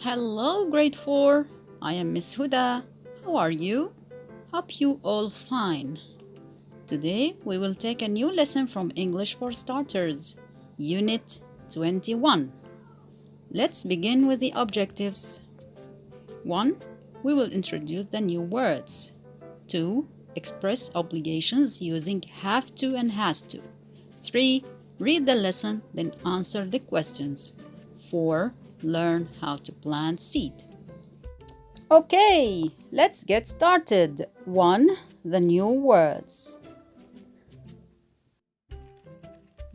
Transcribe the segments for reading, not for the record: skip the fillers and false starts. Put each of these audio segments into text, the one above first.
Hello, grade 4. I am Miss Huda. How are you? Hope you all fine. Today we will take a new lesson from English for Starters, Unit 21. Let's begin with the objectives. 1. We will introduce the new words. 2. Express obligations using have to and has to. 3. Read the lesson, then answer the questions. 4. Learn how to plant seed. Okay, let's get started. 1. The new words.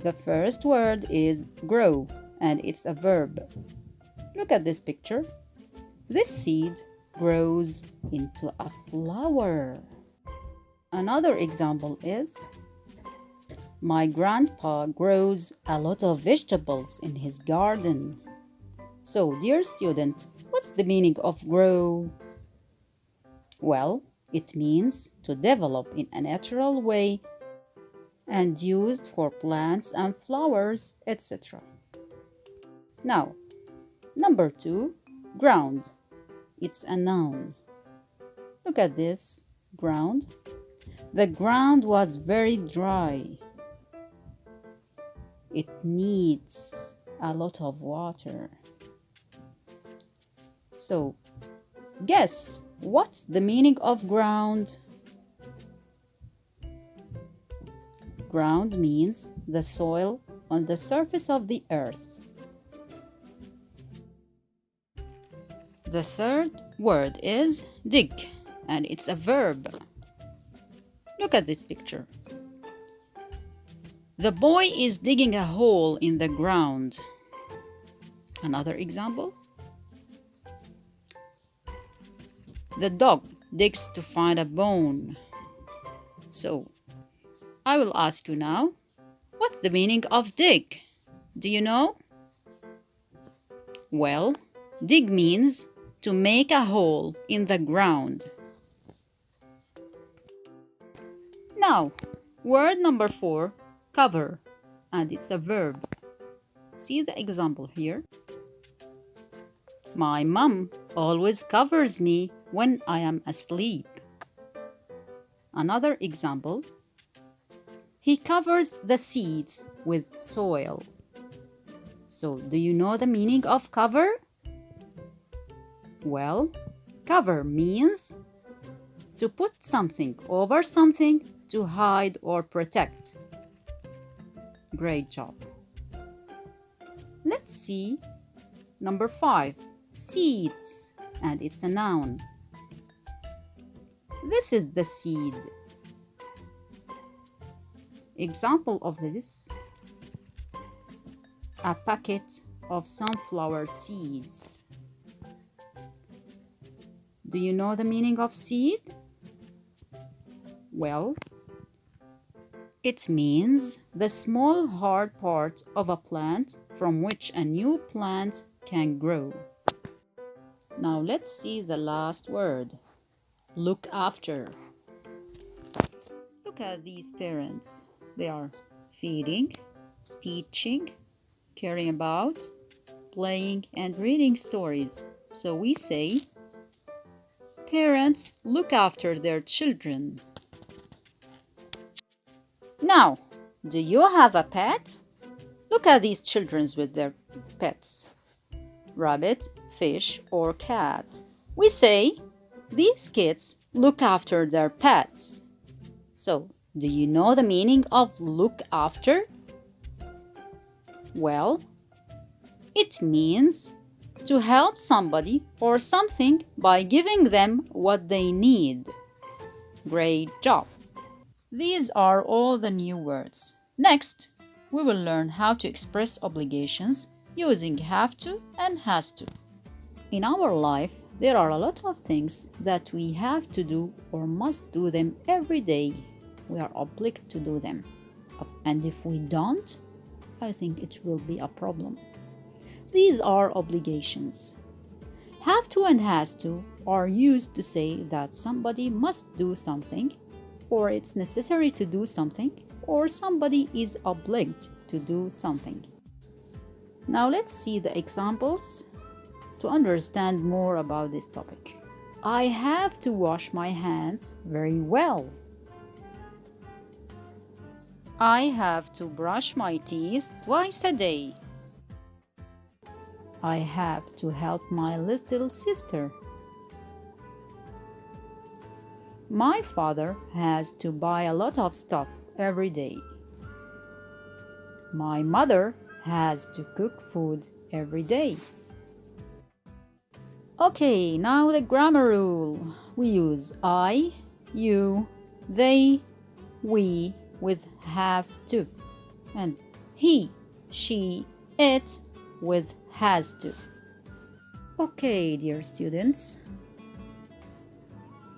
The first word is grow, and it's a verb. Look at this picture. This seed grows into a flower. Another example is, my grandpa grows a lot of vegetables in his garden. So, dear student, what's the meaning of grow? Well, it means to develop in a natural way and used for plants and flowers, etc. Now, number 2, ground. It's a noun. Look at this, ground. The ground was very dry. It needs a lot of water. So, guess, what's the meaning of ground? Ground means the soil on the surface of the earth. The third word is dig, and it's a verb. Look at this picture. The boy is digging a hole in the ground. Another example. The dog digs to find a bone. So, I will ask you now, what's the meaning of dig? Do you know? Well, dig means to make a hole in the ground. Now, word number 4, cover, and it's a verb. See the example here. My mom always covers me when I am asleep. Another example. He covers the seeds with soil. So, do you know the meaning of cover? Well, cover means to put something over something to hide or protect. Great job. Let's see number 5, seeds, and it's a noun. This is the seed. Example of this, a packet of sunflower seeds. Do you know the meaning of seed? Well, it means the small hard part of a plant from which a new plant can grow. Now let's see the last word, look after. Look at these parents. They are feeding, teaching, caring about, playing, and reading stories. So we say, parents look after their children. Now, do you have a pet? Look at these children with their pets. Rabbit, fish, or cat. We say, these kids look after their pets. So, do you know the meaning of look after? Well, it means to help somebody or something by giving them what they need. Great job! These are all the new words. Next, we will learn how to express obligations using have to and has to. In our life, there are a lot of things that we have to do or must do them every day. We are obliged to do them. And if we don't, I think it will be a problem. These are obligations. Have to and has to are used to say that somebody must do something, or it's necessary to do something, or somebody is obliged to do something. Now let's see the examples. to understand more about this topic. I have to wash my hands very well. I have to brush my teeth twice a day. I have to help my little sister. My father has to buy a lot of stuff every day. My mother has to cook food every day. Okay, now the grammar rule. We use I, you, they, we with have to, and he, she, it with has to. Okay, dear students.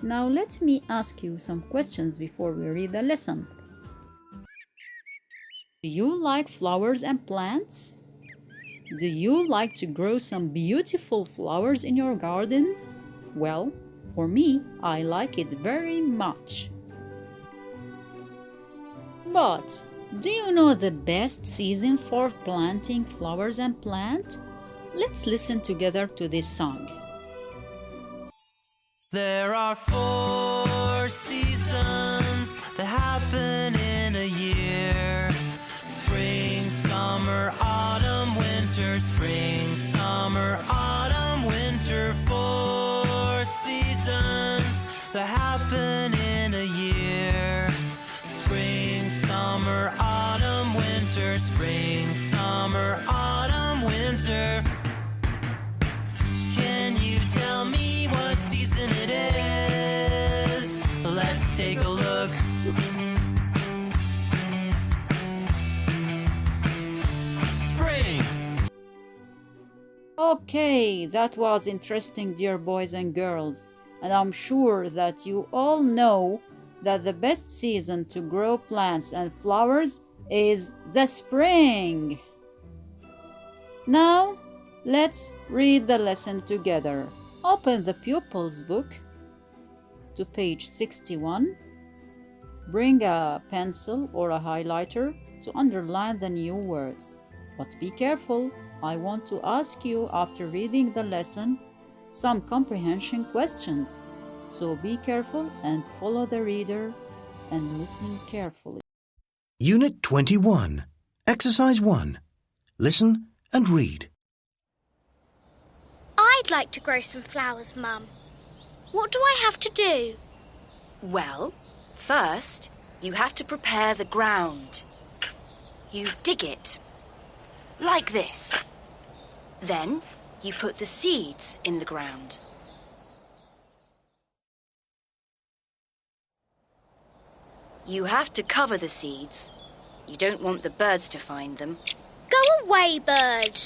Now let me ask you some questions before we read the lesson. Do you like flowers and plants? Do you like to grow some beautiful flowers in your garden? Well, for me, I like it very much. But do you know the best season for planting flowers and plants? Let's listen together to this song. There are 4 seasons that happen in a year. Spring, summer, autumn, winter. Spring, summer, autumn, winter. 4 seasons that happen in a year. Spring, summer, autumn, winter. Spring, summer, autumn, winter. Can you tell me what season it is? Let's take a look. Spring! Okay, that was interesting, dear boys and girls. And I'm sure that you all know that the best season to grow plants and flowers is the spring. Now, let's read the lesson together. Open the pupil's book to page 61. Bring a pencil or a highlighter to underline the new words. But be careful, I want to ask you after reading the lesson some comprehension questions. So be careful and follow the reader and listen carefully. Unit 21, Exercise 1. Listen and read. I'd like to grow some flowers, Mum. What do I have to do? Well, first, you have to prepare the ground. You dig it, like this. Then, you put the seeds in the ground. You have to cover the seeds. You don't want the birds to find them. Go away, bird.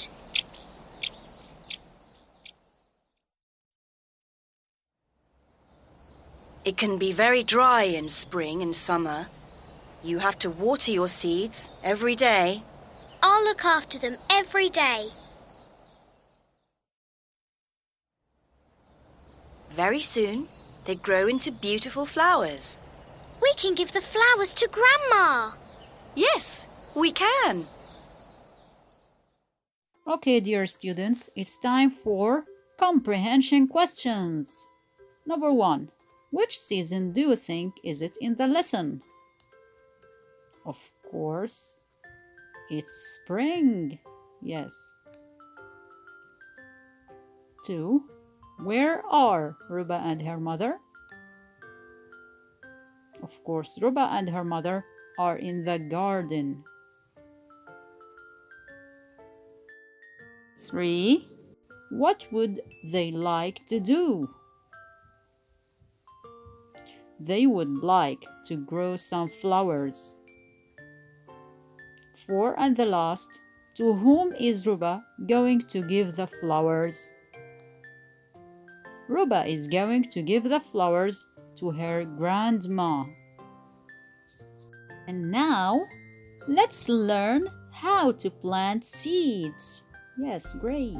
It can be very dry in spring and summer. You have to water your seeds every day. I'll look after them every day. Very soon, they grow into beautiful flowers. We can give the flowers to Grandma. Yes, we can. Okay, dear students, it's time for comprehension questions. Number 1. Which season do you think is it in the lesson? Of course, it's spring. Yes. 2. Where are Ruba and her mother? Of course, Ruba and her mother are in the garden. 3. What would they like to do? They would like to grow some flowers. 4. And the last, to whom is Ruba going to give the flowers? Ruba is going to give the flowers to her grandma. And now, let's learn how to plant seeds. Yes, great.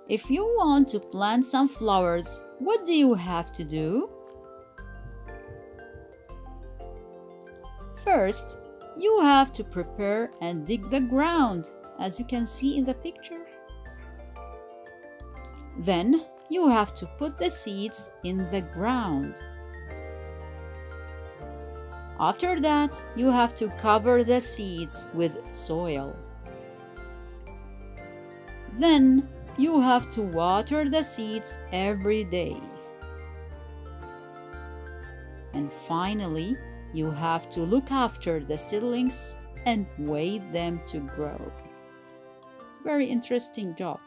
If you want to plant some flowers, what do you have to do? First, you have to prepare and dig the ground, as you can see in the picture. Then you have to put the seeds in the ground. After that, you have to cover the seeds with soil. Then you have to water the seeds every day. And finally, you have to look after the seedlings and wait them to grow. Very interesting job.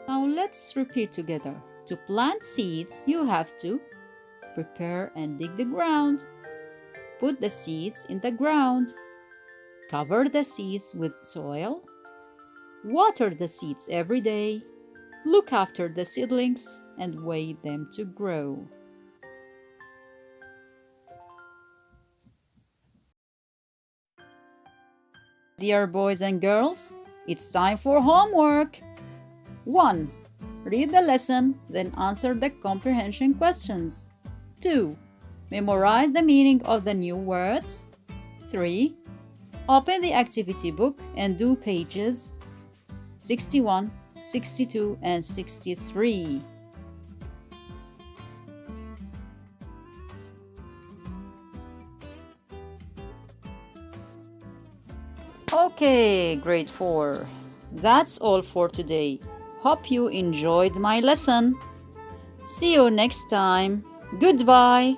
Now let's repeat together. To plant seeds, you have to prepare and dig the ground, put the seeds in the ground, cover the seeds with soil, water the seeds every day, look after the seedlings, and wait them to grow. Dear boys and girls, it's time for homework. 1. Read the lesson, then answer the comprehension questions. 2. Memorize the meaning of the new words. 3. Open the activity book and do pages 61, 62, and 63. Okay, grade 4. That's all for today. Hope you enjoyed my lesson. See you next time. Goodbye.